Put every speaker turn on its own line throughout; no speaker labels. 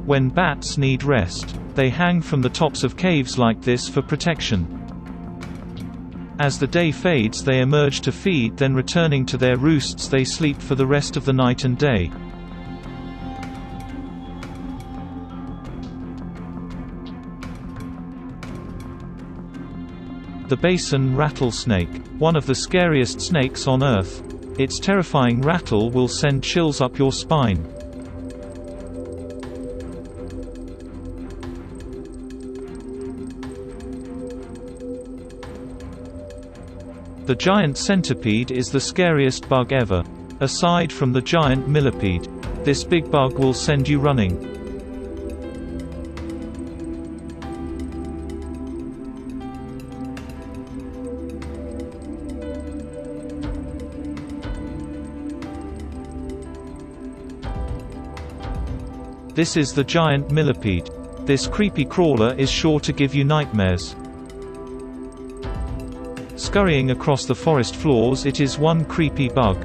When bats need rest, they hang from the tops of caves like this for protection. As the day fades, they emerge to feed, then returning to their roosts they sleep for the rest of the night and day. The basin rattlesnake, one of the scariest snakes on Earth. Its terrifying rattle will send chills up your spine. The giant centipede is the scariest bug ever. Aside from the giant millipede, this big bug will send you running. This is the giant millipede. This creepy crawler is sure to give you nightmares. Scurrying across the forest floors, it is one creepy bug.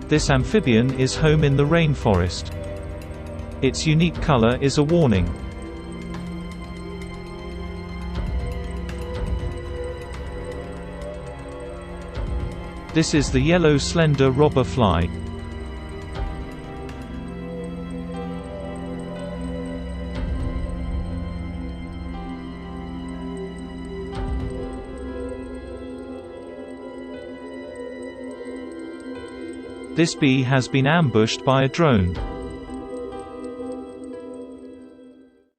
This amphibian is home in the rainforest. Its unique color is a warning. This is the yellow slender robber fly. This bee has been ambushed by a drone.